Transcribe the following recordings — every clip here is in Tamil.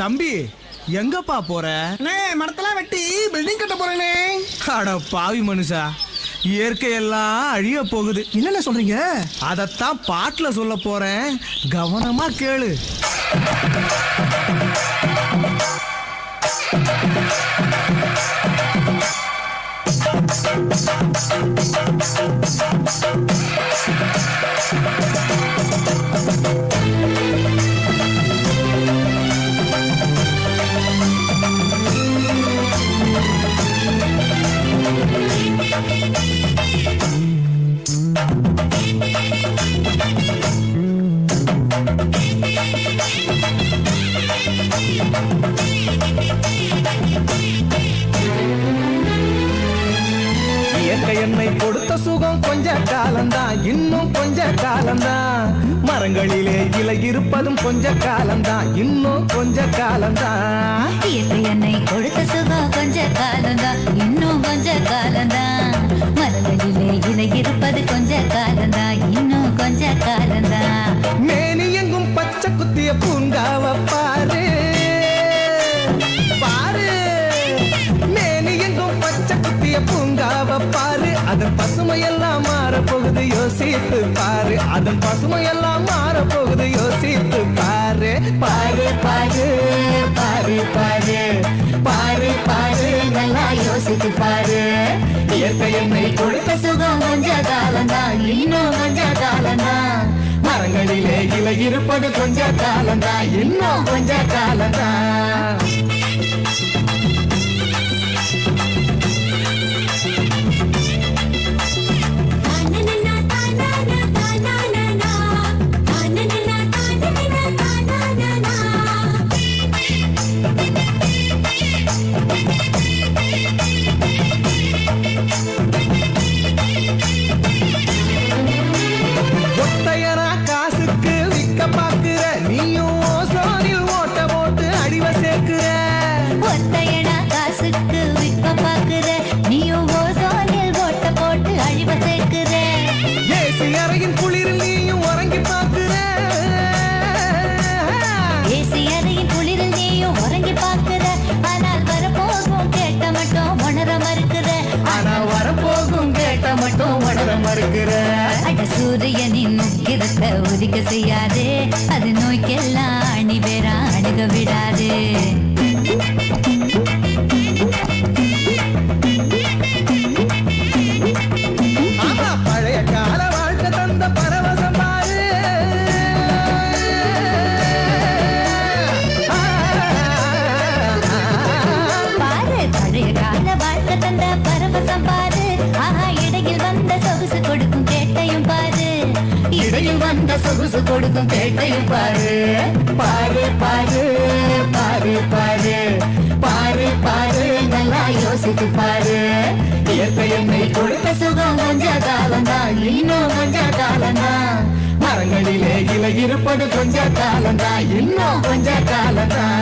தம்பி எங்கப்பா போற? மரத்தெல்லாம் வெட்டி பில்டிங் கட்ட போறேனே. அட பாவி மனுஷா, இயற்கையெல்லாம் அழிய போகுது. என்னென்ன சொல்றீங்க? அதத்தான் பாட்டுல சொல்ல போறேன், கவனமா கேளு. இயற்கை என்னை கொடுத்த சுகம் கொஞ்ச காலம்தான், இன்னும் கொஞ்ச காலம்தான். மரங்களிலே இலை இருப்பதும் கொஞ்ச காலம்தான், இன்னும் கொஞ்ச காலம்தான். இயற்கை என்னை கொடுத்த சுகம் கொஞ்ச காலம்தான், இன்னும் கொஞ்ச காலம்தான். மரங்களிலே இலை இருப்பது கொஞ்ச காலம்தான், இன்னும் கொஞ்ச காலம்தான். மேனி எங்கும் பச்சை குத்திய பூங்காவ பாரு பாரு, மேனி எங்கும் பச்சை குத்திய பூங்காவ பாரு. அதன் பசுமையெல்லாம் மாற போகுது, யோசித்து பாரு. அதன் பசுமையெல்லாம் மாற போகுது, யோசித்து பாரு. பாரு பாரு பாரு பாரு பாரு பாரு, நல்லா யோசித்து பாரு. இயற்கை என்னை கொடுத்த சுகம் கொஞ்ச காலம்தான், இன்னும் கொஞ்ச காலம்தான். மரங்களிலே இலை இருப்பது கொஞ்ச காலம்தான், இன்னும் கொஞ்ச காலம்தான். ஒத்தையனா காசுக்கு விக்க பாக்குற, நீயும் ஓசோனில் ஓட்ட போட்டு அடிவ சேர்க்கிற. ஒத்தையடா காசுக்கு விற்க பாக்குற, நீயும் ஓசோனில் ஓட்ட போட்டு அழிவ சேர்க்கிற. ஏசி அறையின் குளிரில் நீயும் உறங்கி பாக்குற. ஏசி அறையின் குளிரில் நீயும் உறங்கி பாக்குற. ஆனால் வரப்போகும் கேட்ட மட்டும் உணர மறுக்கிற. ஆனா வரப்போகும் கேட்ட மட்டும் உணர மறுக்கிற. அட சூரியனின் முக்கிரத்தை உதிக்க செய்யாது, அது நோய்க்கெல்லாம் அணி வேற அணுக விடாது. ஆமா, பழைய கால வாழ்க்கை தந்த பரவசம் பாரு. பாரு, பழைய கால வாழ்க்கை தந்த பரவசம் பாரு. ஆஹா, இடையில் வந்த சொகுசு கொடுக்கும் கேட்டையும் பாரு. இடையில் வந்த சொகுசு கொடுக்கும் கேட்டையும் பாரு. பாரு பாரு பாரு பாரு பாரு பாரு, நல்லா யோசித்து பாரு. இயற்கை என்னை கொடுத்த சுகம் கொஞ்ச காலம்தான், இன்னும் கொஞ்ச காலம்தான். மரங்களிலே இலை இருப்பது கொஞ்ச காலம்தான், இன்னும் கொஞ்ச காலம்தான்.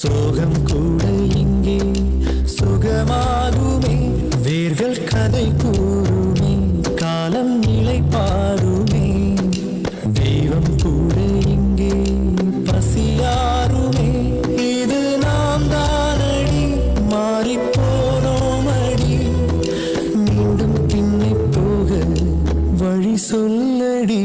சோகம் கூட இங்கே சுகமாகுமே, வேர்கள் கதை கூறுமே, காலம் நிலை பாருமே. தெய்வம் கூட இங்கே பசியாருமே, இது நாம் தானடி, மாறிப்போனோமடி. மீண்டும் பின்னை போக வழி சொல்லடி.